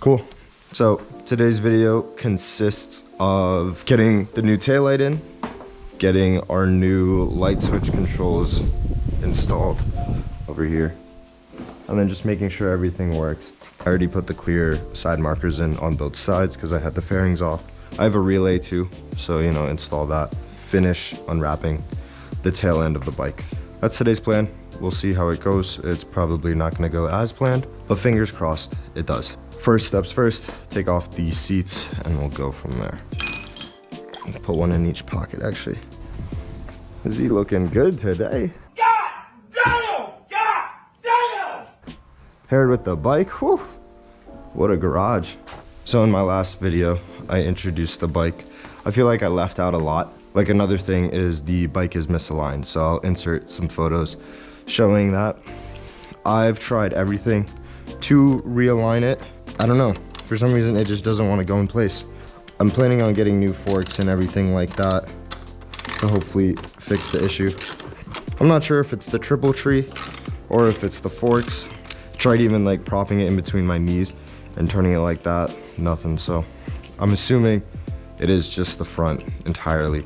Cool. So today's video consists of getting the new taillight in, getting our new light switch controls installed over here, and then just making sure everything works. I already put the clear side markers in on both sides because I had the fairings off. I have a relay too, so install that. Finish unwrapping the tail end of the bike. That's today's plan. We'll see how it goes. It's probably not gonna go as planned, but fingers crossed it does. First steps first, take off the seats and we'll go from there. I'll put one in each pocket actually. Is he looking good today? God damn! God damn! Paired with the bike, whew, what a garage. So in my last video, I introduced the bike. I feel like I left out a lot. Like another thing is the bike is misaligned. So I'll insert some photos showing that. I've tried everything to realign it. I don't know, for some reason it just doesn't want to go in place. I'm planning on getting new forks and everything like that to hopefully fix the issue. I'm not sure if it's the triple tree or if it's the forks. Tried even like propping it in between my knees and turning it like that, nothing. So I'm assuming it is just the front entirely.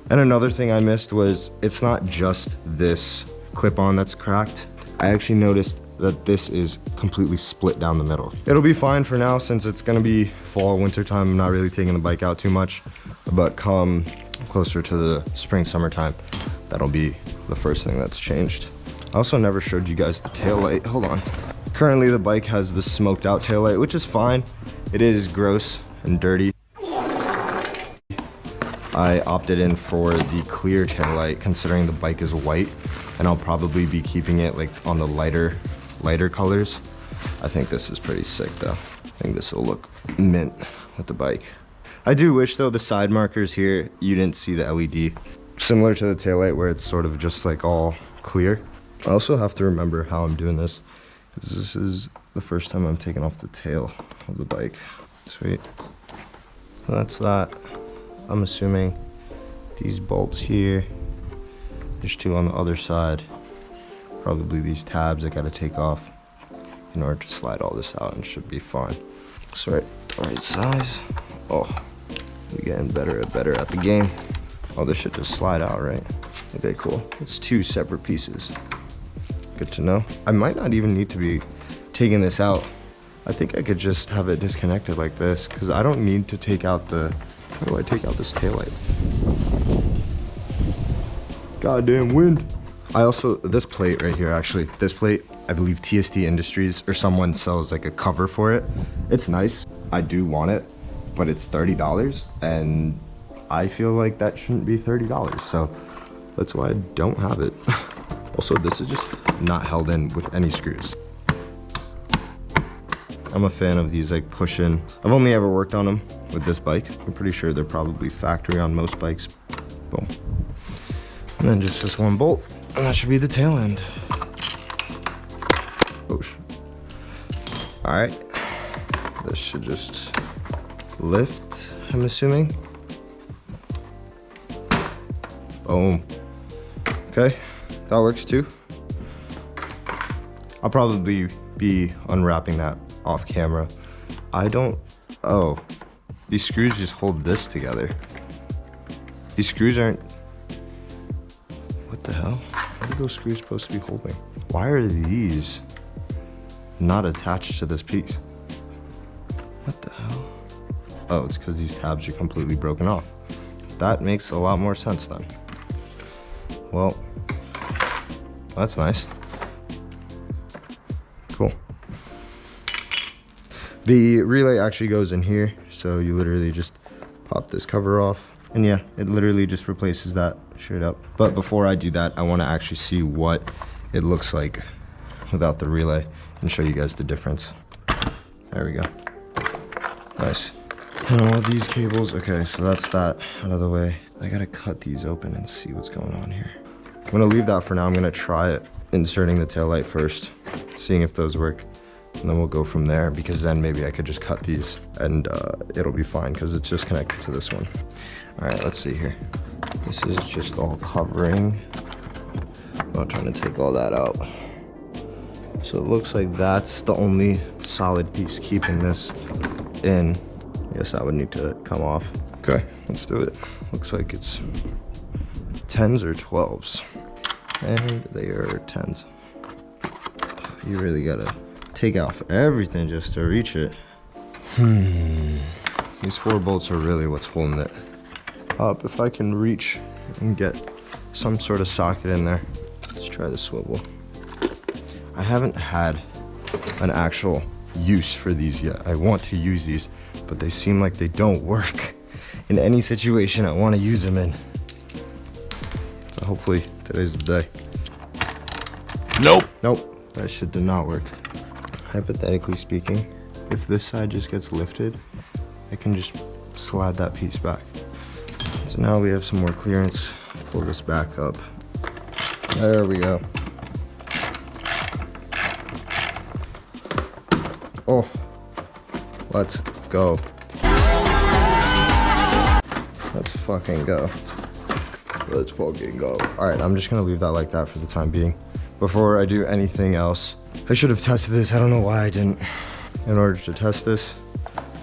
And another thing I missed was it's not just this clip-on that's cracked. I actually noticed that this is completely split down the middle. It'll be fine for now since it's gonna be fall, winter time. I'm not really taking the bike out too much, but come closer to the spring, summertime, that'll be the first thing that's changed. I also never showed you guys the tail light. Hold on. Currently the bike has the smoked out tail light, which is fine. It is gross and dirty. I opted in for the clear tail light considering the bike is white, and I'll probably be keeping it like on the lighter colors. I think this is pretty sick though. I think this will look mint with the bike. I do wish though the side markers here, you didn't see the LED. Similar to the taillight where it's sort of just like all clear. I also have to remember how I'm doing this, because this is the first time I'm taking off the tail of the bike. Sweet. So that's that. I'm assuming these bolts here, there's two on the other side. Probably these tabs I gotta take off in order to slide all this out, and should be fine. It's right size. Oh, we're getting better and better at the game. Oh, this should just slide out, right? Okay, cool. It's two separate pieces. Good to know. I might not even need to be taking this out. I think I could just have it disconnected like this, because I don't need to take out the... How do I take out this taillight? Goddamn wind. I also, this plate right here, actually, this plate, I believe TST Industries or someone sells like a cover for it. It's nice. I do want it, but it's $30 and I feel like that shouldn't be $30. So that's why I don't have it. Also, this is just not held in with any screws. I'm a fan of these like push-in. I've only ever worked on them with this bike. I'm pretty sure they're probably factory on most bikes. Boom. And then just this one bolt, and that should be the tail end. Oh, all right. This should just lift, I'm assuming. Boom. Okay, that works too. I'll probably be unwrapping that off camera. Oh, these screws just hold this together. These screws aren't, what the hell? What are those screws supposed to be holding? Why are these not attached to this piece? What the hell? Oh, it's because these tabs are completely broken off. That makes a lot more sense then. Well, that's nice. Cool. The relay actually goes in here, so you literally just pop this cover off, and yeah, it literally just replaces that straight up. But before I do that, I want to actually see what it looks like without the relay and show you guys the difference. There we go. Nice. And all these cables, okay, so that's that out of the way. I gotta cut these open and see what's going on here. I'm gonna leave that for now. I'm gonna try it, inserting the taillight first, seeing if those work. And then we'll go from there, because then maybe I could just cut these and it'll be fine because it's just connected to this one. All right, let's see here. This is just all covering. I'm not trying to take all that out. So it looks like that's the only solid piece keeping this in. I guess that would need to come off. Okay, let's do it. Looks like it's 10s or 12s. And they are 10s. You really gotta take off everything just to reach it. These 4 bolts are really what's holding it up. If I can reach and get some sort of socket in there. Let's try the swivel. I haven't had an actual use for these yet. I want to use these, but they seem like they don't work in any situation I want to use them in. So hopefully today's the day. Nope, that shit did not work. Hypothetically speaking, if this side just gets lifted, I can just slide that piece back. So now we have some more clearance. Pull this back up. There we go. Oh, let's go. Let's fucking go. Let's fucking go. All right, I'm just gonna leave that like that for the time being. Before I do anything else, I should have tested this. I don't know why I didn't. In order to test this,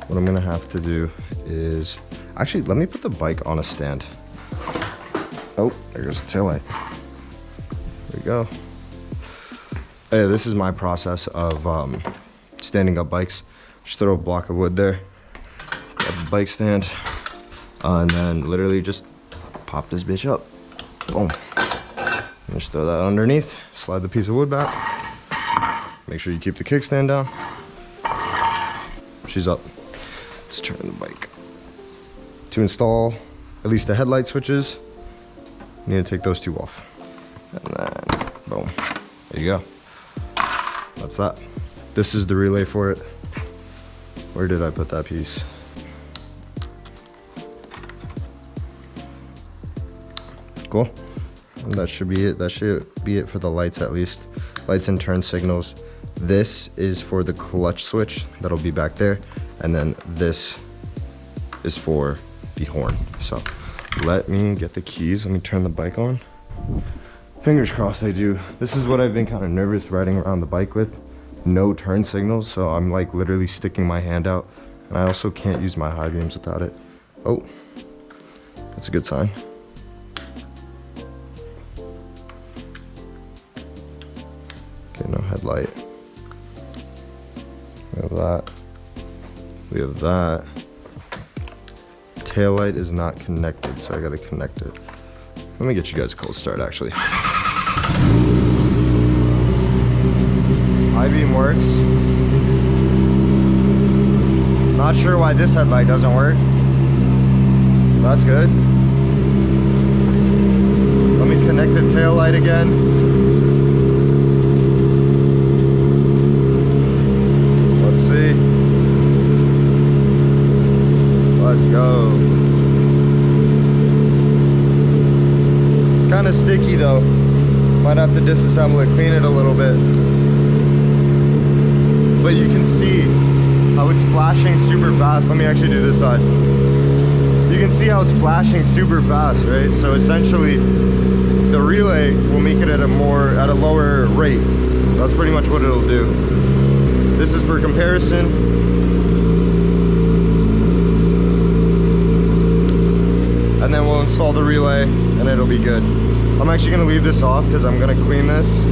what I'm gonna have to do is, actually, let me put the bike on a stand. Oh, there's a taillight. There we go. Hey, this is my process of standing up bikes. Just throw a block of wood there, grab the bike stand, and then literally just pop this bitch up. Boom. And just throw that underneath, slide the piece of wood back. Make sure you keep the kickstand down. She's up. Let's turn the bike. To install at least the headlight switches, you need to take those 2 off. And then, boom. There you go. That's that. This is the relay for it. Where did I put that piece? Cool. And that should be it. That should be it for the lights, at least. Lights and turn signals. This is for the clutch switch. That'll be back there. And then this is for the horn. So let me get the keys. Let me turn the bike on. Fingers crossed I do. This is what I've been kind of nervous riding around the bike with. No turn signals, so I'm like literally sticking my hand out. And I also can't use my high beams without it. Oh, that's a good sign. Okay, no headlight. We have that. We have that. Taillight is not connected, so I gotta connect it. Let me get you guys a cold start, actually. High beam works. Not sure why this headlight doesn't work. That's good. Let me connect the tail light again. Let's see. Let's go. It's kind of sticky though. Might have to disassemble it, clean it a little bit. But you can see how it's flashing super fast. Let me actually do this side. You can see how it's flashing super fast, right? So essentially, the relay will make it at a lower rate. That's pretty much what it'll do. This is for comparison. And then we'll install the relay and it'll be good. I'm actually gonna leave this off because I'm gonna clean this.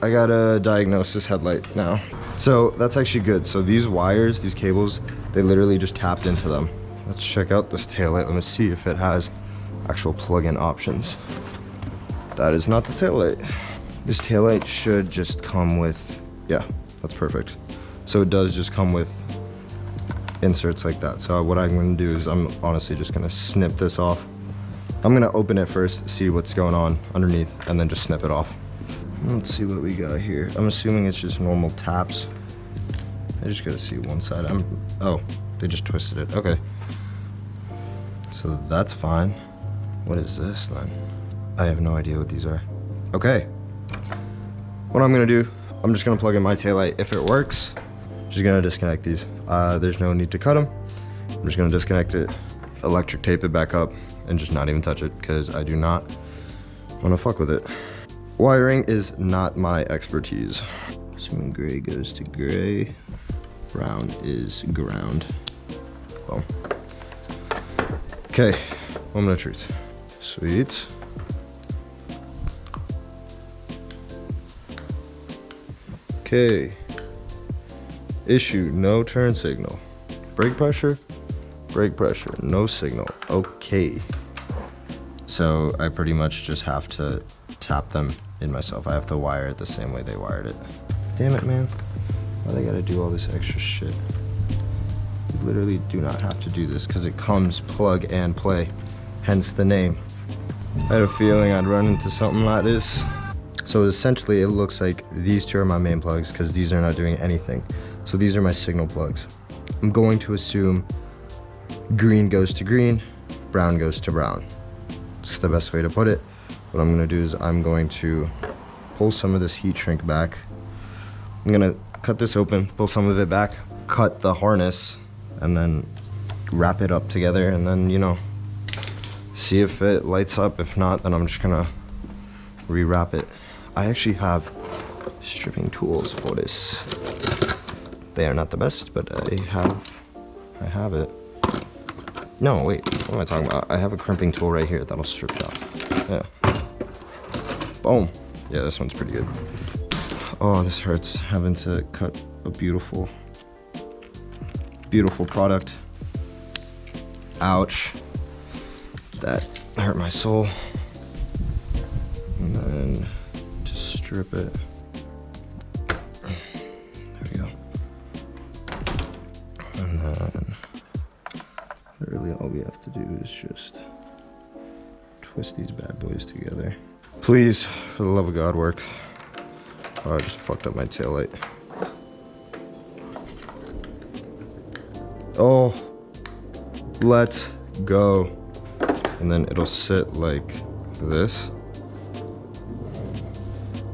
I gotta diagnose this headlight now. So that's actually good. So these wires, these cables, they literally just tapped into them. Let's check out this taillight. Let me see if it has actual plug-in options. That is not the taillight. This taillight should just come with, yeah, that's perfect. So it does just come with inserts like that. So what I'm gonna do is I'm honestly just gonna snip this off. I'm gonna open it first, see what's going on underneath, and then just snip it off. Let's see what we got here. I'm assuming it's just normal taps. I just gotta see one side. Oh, they just twisted it. Okay. So that's fine. What is this then? I have no idea what these are. Okay. What I'm gonna do, I'm just gonna plug in my taillight. If it works, I'm just gonna disconnect these. There's no need to cut them. I'm just gonna disconnect it, electric tape it back up, and just not even touch it because I do not wanna fuck with it. Wiring is not my expertise. Assuming gray goes to gray, brown is ground. Boom. Okay, moment of truth. Sweet. Okay. Issue, no turn signal. Brake pressure, no signal. Okay. So I pretty much just have to tap them in myself. I have to wire it the same way they wired it. Damn it, man. Why they gotta do all this extra shit? You literally do not have to do this because it comes plug and play, hence the name. I had a feeling I'd run into something like this. So essentially it looks like these two are my main plugs because these are not doing anything. So these are my signal plugs. I'm going to assume green goes to green, brown goes to brown. It's the best way to put it. What I'm gonna do is I'm going to pull some of this heat shrink back. I'm gonna cut this open, pull some of it back, cut the harness, and then wrap it up together, and then, you know, see if it lights up. If not, then I'm just gonna rewrap it. I actually have stripping tools for this. They are not the best, but I have it. No, wait, what am I talking about? I have a crimping tool right here that'll strip it off. Yeah. Boom. Yeah, this one's pretty good. Oh, this hurts having to cut a beautiful product. Ouch. That hurt my soul. And then just strip it. There we go. And then literally all we have to do is just twist these bad boys together. Please, for the love of God, work. Oh, I just fucked up my taillight. Oh, let's go. And then it'll sit like this.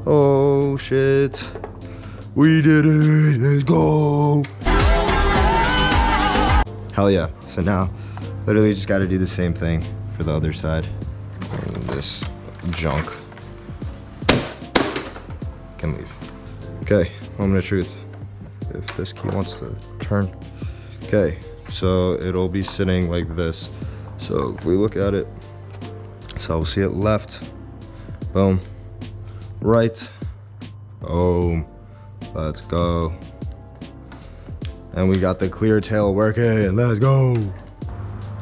Oh shit. We did it, let's go. Hell yeah. So now, literally just gotta do the same thing for the other side. And this junk can leave. Okay, moment of truth. If this key wants to turn. Okay, so it'll be sitting like this. So if we look at it, so we'll see it left, boom, right, boom, let's go. And we got the clear tail working, let's go.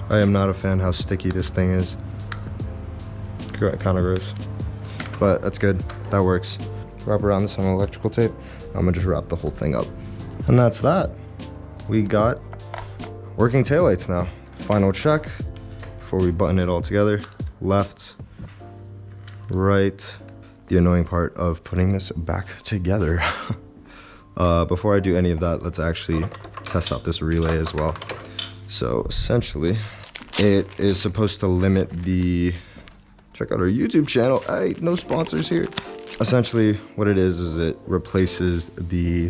I am not a fan how sticky this thing is. Kind of gross, but that's good, that works. Wrap around this on electrical tape. I'm gonna just wrap the whole thing up. And that's that. We got working taillights now. Final check before we button it all together. Left, right. The annoying part of putting this back together. Before I do any of that, let's actually test out this relay as well. So essentially, it is supposed to limit the, check out our YouTube channel. Hey, no sponsors here. Essentially, what it is it replaces the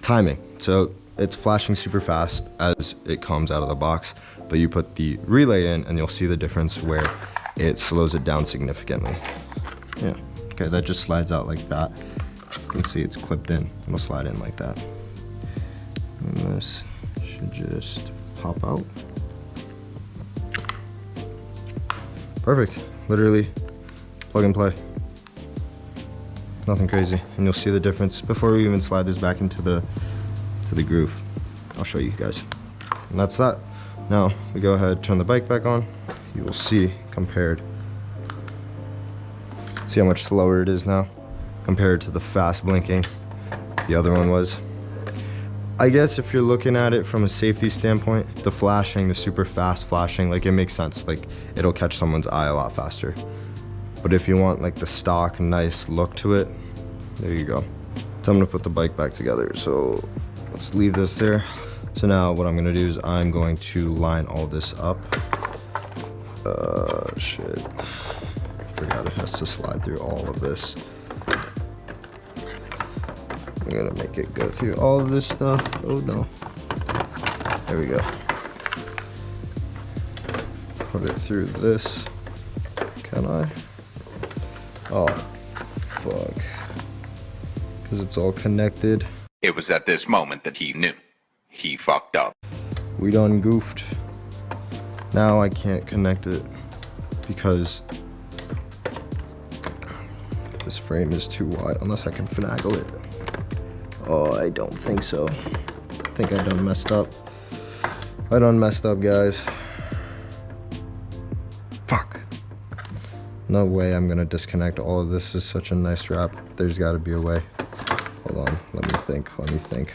timing. So it's flashing super fast as it comes out of the box, but you put the relay in and you'll see the difference where it slows it down significantly. Yeah, okay, that just slides out like that. You can see it's clipped in. It'll slide in like that. And this should just pop out. Perfect, literally plug and play. Nothing crazy, and you'll see the difference before we even slide this back into the groove. I'll show you guys. And that's that. Now we go ahead, turn the bike back on. You will see compared. See how much slower it is now compared to the fast blinking the other one was. I guess if you're looking at it from a safety standpoint, the flashing, the super fast flashing, like it makes sense. Like it'll catch someone's eye a lot faster. But if you want like the stock, nice look to it, there you go. So I'm gonna put the bike back together. So let's leave this there. So now what I'm gonna do is I'm going to line all this up. Shit. Forgot it has to slide through all of this. I'm gonna make it go through all of this stuff. Oh no. There we go. Put it through this. Can I? Oh, fuck. because it's all connected. It was at this moment that he knew. He fucked up. We done goofed. Now I can't connect it because this frame is too wide, unless I can finagle it. Oh, I don't think so. I think I done messed up. I done messed up, guys. Fuck. No way I'm gonna disconnect all of this. Is such a nice wrap. There's gotta be a way. Hold on, let me think.